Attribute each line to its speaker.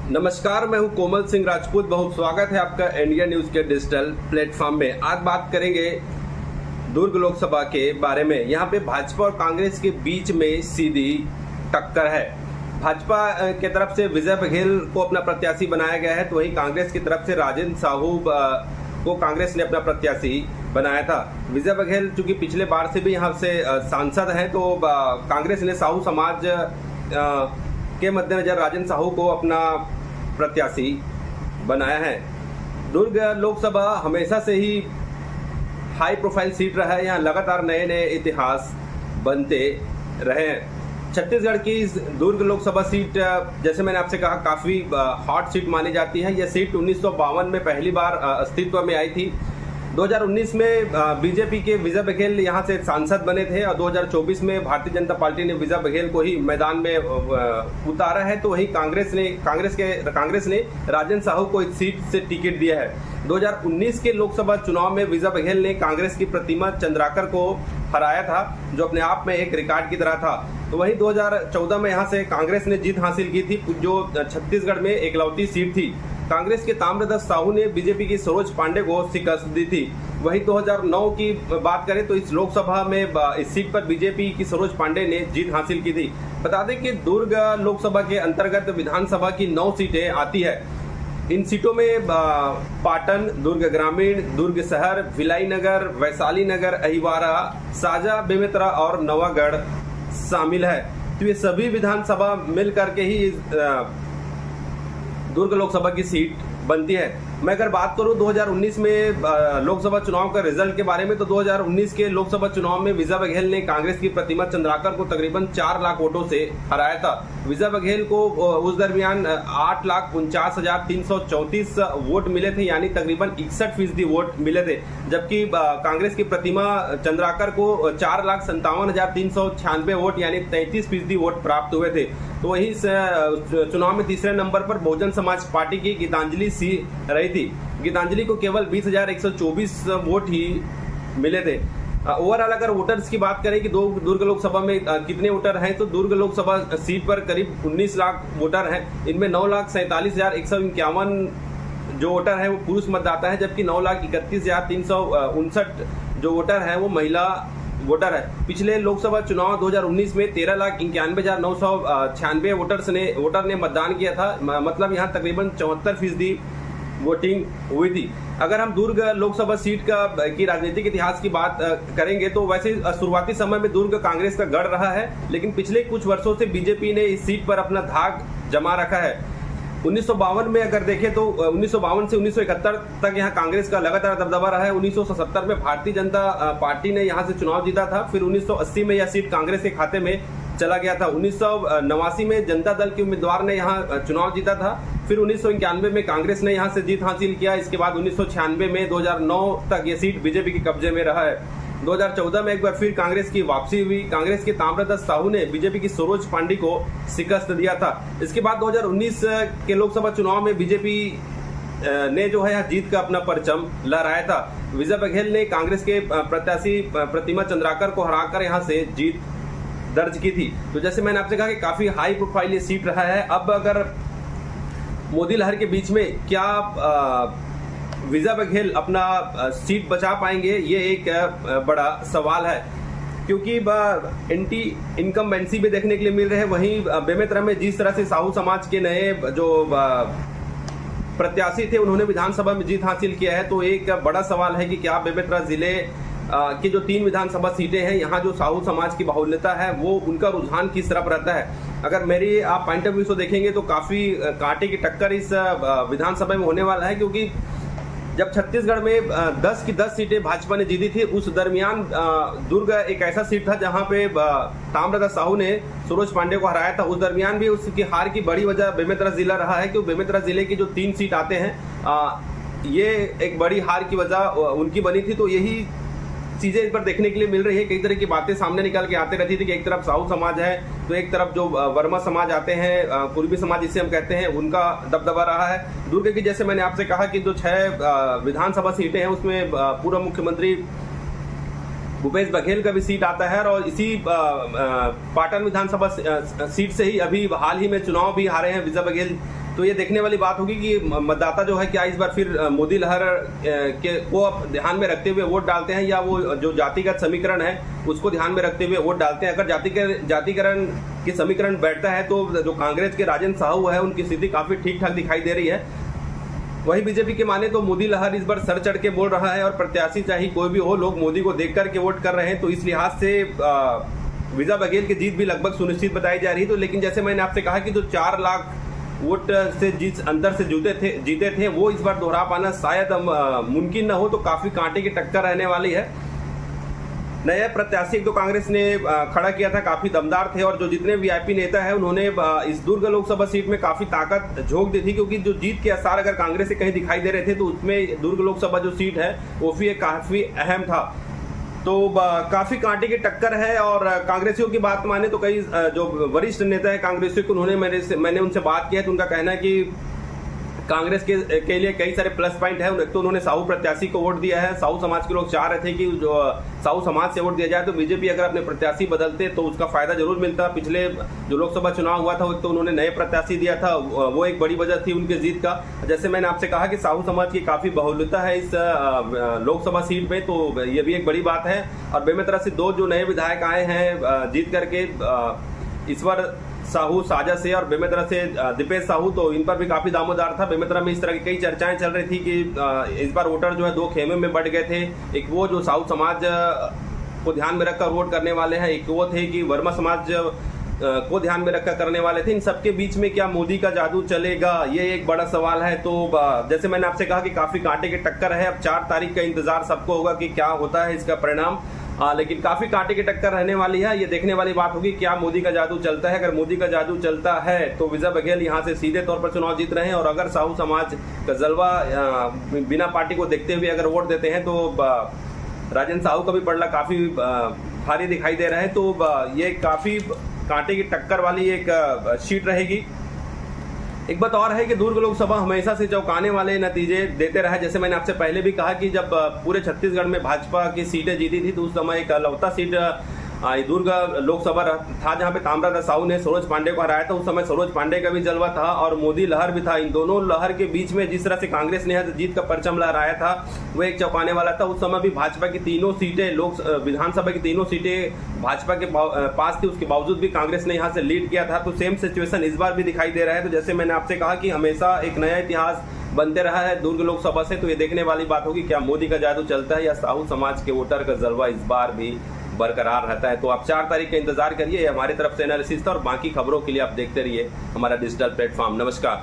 Speaker 1: नमस्कार, मैं हूं कोमल सिंह राजपूत। बहुत स्वागत है आपका इंडिया न्यूज के डिजिटल प्लेटफॉर्म में। आज बात करेंगे दुर्ग लोकसभा के बारे में। यहां पे भाजपा और कांग्रेस के बीच में सीधी टक्कर है। भाजपा के तरफ से विजय बघेल को अपना प्रत्याशी बनाया गया है, तो वहीं कांग्रेस की तरफ से राजेंद्र साहू को कांग्रेस ने अपना प्रत्याशी बनाया था। विजय बघेल चूंकि पिछले बार से भी यहाँ से सांसद हैं, तो कांग्रेस ने साहू समाज के मद्देनजर राजेंद्र साहू को अपना प्रत्याशी बनाया है। दुर्ग लोकसभा हमेशा से ही हाई प्रोफाइल सीट रहा है। यहाँ लगातार नए नए इतिहास बनते रहे हैं। छत्तीसगढ़ की दुर्ग लोकसभा सीट, जैसे मैंने आपसे कहा, काफी हॉट सीट मानी जाती है। यह सीट 1952 में पहली बार अस्तित्व में आई थी। 2019 में बीजेपी के विजय बघेल यहां से सांसद बने थे और 2024 में भारतीय जनता पार्टी ने विजय बघेल को ही मैदान में उतारा है। तो वहीं कांग्रेस ने राजेंद्र साहू को इस सीट से टिकट दिया है। 2019 के लोकसभा चुनाव में विजय बघेल ने कांग्रेस की प्रतिमा चंद्राकर को हराया था, जो अपने आप में एक रिकॉर्ड की तरह था। तो वहीं 2014 में यहां से कांग्रेस ने जीत हासिल की थी, जो छत्तीसगढ़ में इकलौती सीट थी। कांग्रेस के ताम्रध्वज साहू ने बीजेपी की सरोज पांडे को शिकस्त दी थी। वहीं 2009 की बात करें तो इस लोकसभा में इस सीट पर बीजेपी की सरोज पांडे ने जीत हासिल की थी। बता दें कि दुर्ग लोकसभा के अंतर्गत विधानसभा की 9 सीटें आती है। इन सीटों में पाटन, दुर्ग ग्रामीण, दुर्ग शहर, भिलाई नगर, वैशाली नगर, अहिवारा, साजा, बेमेतरा और नवागढ़ शामिल है। तो ये सभी विधानसभा मिल करके ही दुर्ग लोकसभा की सीट बनती है। मैं अगर बात करूं 2019 में लोकसभा चुनाव का रिजल्ट के बारे में, तो 2019 के लोकसभा चुनाव में विजय बघेल ने कांग्रेस की प्रतिमा चंद्राकर को तकरीबन 4 लाख वोटों से हराया था। विजय बघेल को उस दरमियान 8,49,334 वोट मिले थे, यानी तकरीबन 61% वोट मिले थे। जबकि कांग्रेस की प्रतिमा चंद्राकर को 4,57,396 वोट यानी 33% वोट प्राप्त हुए थे। तो वही चुनाव में तीसरे नंबर पर बहुजन समाज पार्टी की गीतांजलि सी रही थी। गीतांजलि को केवल 20,124 वोट ही मिले थे। ओवरऑल अगर वोटर्स की बात करें कि दुर्ग लोकसभा में कितने वोटर हैं, तो दुर्ग लोकसभा सीट पर करीब 19 लाख वोटर हैं। इनमें 9,47,151 जो वोटर हैं वो पुरुष मतदाता है, जबकि 9,31,359 जो वोटर हैं वो महिला वोटर है। पिछले लोकसभा चुनाव 2019 में 13,91,996 वोटर ने मतदान किया था। मतलब यहाँ तकरीबन 74% वोटिंग हुई थी। अगर हम दुर्ग लोकसभा सीट की राजनीतिक इतिहास की बात करेंगे, तो वैसे शुरुआती समय में दुर्ग कांग्रेस का गढ़ रहा है, लेकिन पिछले कुछ वर्षों से बीजेपी ने इस सीट पर अपना धाक जमा रखा है। 1952 में अगर देखें तो 1952 से 1971 तक यहाँ कांग्रेस का लगातार दबदबा रहा है। 1977 में भारतीय जनता पार्टी ने यहाँ से चुनाव जीता था। फिर 1980 में यह सीट कांग्रेस के खाते में चला गया था। 1989 में जनता दल के उम्मीदवार ने यहाँ चुनाव जीता था। फिर 1991 में कांग्रेस ने यहाँ से जीत हासिल किया। इसके बाद 1996 में 2009 तक ये सीट बीजेपी के कब्जे में रहा है। 2014 में एक बार फिर कांग्रेस की वापसी हुई। कांग्रेस के ताम्रध्वज साहू ने बीजेपी की सरोज पांडे को शिकस्त दिया था। इसके बाद 2019 के लोकसभा चुनाव में बीजेपी ने जो है जीत का अपना परचम लहराया था। विजय बघेल ने कांग्रेस के प्रत्याशी प्रतिमा चंद्राकर को हराकर यहाँ से जीत दर्ज की थी। तो जैसे मैंने आपसे कहा कि काफी हाई प्रोफाइल ये सीट रहा है। अब अगर मोदी लहर के बीच में क्या विजय बघेल अपना सीट बचा पाएंगे, ये एक बड़ा सवाल है, क्योंकि एंटी इनकम्बेंसी भी देखने के लिए मिल रहे हैं। वहीं बेमेतरा में जिस तरह से साहू समाज के नए जो प्रत्याशी थे उन्होंने विधानसभा में जीत हासिल किया है, तो एक बड़ा सवाल है कि क्या बेमेतरा जिले की जो 3 विधानसभा सीटें हैं, यहाँ जो साहू समाज की बाहुल्यता है वो उनका रुझान किस तरफ रहता है। अगर मेरी आप पॉइंट ऑफ व्यू से देखेंगे तो काफी कांटे की टक्कर इस विधानसभा में होने वाला है, क्योंकि जब छत्तीसगढ़ में 10 की 10 सीटें भाजपा ने जीती थी, उस दरमियान दुर्ग एक ऐसा सीट था जहां पे ताम्रध्वज साहू ने सरोज पांडे को हराया था। उस दरमियान भी उसकी हार की बड़ी वजह बेमेतरा जिला रहा है, क्योंकि बेमेतरा जिले की जो 3 सीट आते हैं ये एक बड़ी हार की वजह उनकी बनी थी। तो यही चीजें इस पर देखने के लिए मिल रही है। कई तरह की बातें सामने निकल के आते रहती थी कि एक तरफ साहू समाज है, तो एक तरफ जो वर्मा समाज आते हैं, पूर्वी समाज जिसे हम कहते हैं, उनका दबदबा रहा है। दुर्ग की जैसे मैंने आपसे कहा कि जो 6 विधानसभा सीटें हैं उसमें पूर्व मुख्यमंत्री भूपेश बघेल का भी सीट आता है और इसी पाटन विधानसभा सीट से ही अभी हाल ही में चुनाव भी हारे हैं विजय बघेल तो ये देखने वाली बात होगी कि मतदाता जो है क्या इस बार फिर मोदी लहर के को ध्यान में रखते हुए वोट डालते हैं, या वो जो जातिगत समीकरण है उसको ध्यान में रखते हुए वोट डालते हैं। अगर जातिकरण की समीकरण बैठता है तो जो कांग्रेस के राजेंद्र साहू है उनकी स्थिति काफी ठीक ठाक दिखाई दे रही है। वही बीजेपी के माने तो मोदी लहर इस बार सर चढ़ के बोल रहा है और प्रत्याशी चाहे कोई भी हो, लोग मोदी को देख करके वोट कर रहे हैं। तो इस लिहाज से विजय बघेल की जीत भी लगभग सुनिश्चित बताई जा रही है। तो लेकिन जैसे मैंने आपसे कहा कि जो 4 लाख वोट से जिस अंतर से जीते थे वो इस बार दोहरा पाना शायद मुमकिन न हो। तो काफी कांटे की टक्कर रहने वाली है। नए प्रत्याशी तो कांग्रेस ने खड़ा किया था, काफी दमदार थे, और जो जितने वीआईपी नेता है उन्होंने इस दुर्ग लोकसभा सीट में काफी ताकत झोंक दी थी, क्योंकि जो जीत के आसार अगर कांग्रेस से कहीं दिखाई दे रहे थे तो उसमें दुर्ग लोकसभा जो सीट है वो भी काफी अहम था। तो काफी कांटे की टक्कर है। और कांग्रेसियों की बात माने तो कई जो वरिष्ठ नेता है कांग्रेसियों के, उन्होंने मैंने उनसे बात की है तो उनका कहना है कि कांग्रेस के लिए कई सारे प्लस पॉइंट है। तो उन्होंने साहू प्रत्याशी को वोट दिया है। साहू समाज के लोग चाह रहे थे कि जो साहू समाज से वोट दिया जाए तो बीजेपी अगर अपने प्रत्याशी बदलते तो उसका फायदा जरूर मिलता। पिछले जो लोकसभा चुनाव हुआ था तो उन्होंने नए प्रत्याशी दिया था, वो एक बड़ी वजह थी उनके जीत का। जैसे मैंने आपसे कहा कि साहू समाज की काफी बहुलता है इस लोकसभा सीट पे, तो ये भी एक बड़ी बात है। और बेमेतरा से 2 जो नए विधायक आए हैं जीत करके, ईश्वर साहू साजा से और बेमेतरा से दीपेश साहू, तो इन पर भी काफी दामोदार था। बेमेतरा में इस तरह की कई चर्चाएं चल रही थी कि इस बार वोटर जो है 2 खेमे में बढ़ गए थे। एक वो जो साहू समाज को ध्यान में रखकर वोट करने वाले हैं, एक वो थे कि वर्मा समाज को ध्यान में रखकर करने वाले थे। इन सबके बीच में क्या मोदी का जादू चलेगा, ये एक बड़ा सवाल है। तो जैसे मैंने आपसे कहा कि काफी कांटे की टक्कर है। अब 4 तारीख का इंतजार सबको होगा कि क्या होता है इसका परिणाम। लेकिन काफी कांटे की टक्कर रहने वाली है। ये देखने वाली बात होगी क्या मोदी का जादू चलता है। अगर मोदी का जादू चलता है तो विजय बघेल यहाँ से सीधे तौर पर चुनाव जीत रहे हैं, और अगर साहू समाज का जलवा बिना पार्टी को देखते हुए अगर वोट देते हैं तो राजेंद्र साहू का भी पलड़ा काफी भारी दिखाई दे रहा है। तो ये काफी कांटे की टक्कर वाली एक सीट रहेगी। एक बात और है कि दुर्ग लोकसभा हमेशा से चौंकाने वाले नतीजे देते रहा। जैसे मैंने आपसे पहले भी कहा कि जब पूरे छत्तीसगढ़ में भाजपा की सीटें जीती थी तो उस समय एक लौता सीट दुर्ग लोकसभा था जहां पे ताम्रध्वज साहू ने सरोज पांडे को हराया था। उस समय सरोज पांडे का भी जलवा था और मोदी लहर भी था। इन दोनों लहर के बीच में जिस तरह से कांग्रेस ने जीत का परचम लहराया था वो एक चौंकाने वाला था। उस समय भी भाजपा की तीनों सीटें विधानसभा की तीनों सीटें भाजपा के पास थी, उसके बावजूद भी कांग्रेस ने यहाँ से लीड किया था। तो सेम सिचुएशन इस बार भी दिखाई दे रहा है। तो जैसे मैंने आपसे कहा कि हमेशा एक नया इतिहास बनते रहा है दुर्ग लोकसभा से। तो ये देखने वाली बात होगी क्या मोदी का जादू चलता है या साहू समाज के वोटर का जलवा इस बार भी बरकरार रहता है। तो आप 4 तारीख का इंतजार करिए। हमारी तरफ से एनालिसिस था और बाकी खबरों के लिए आप देखते रहिए हमारा डिजिटल प्लेटफॉर्म। नमस्कार।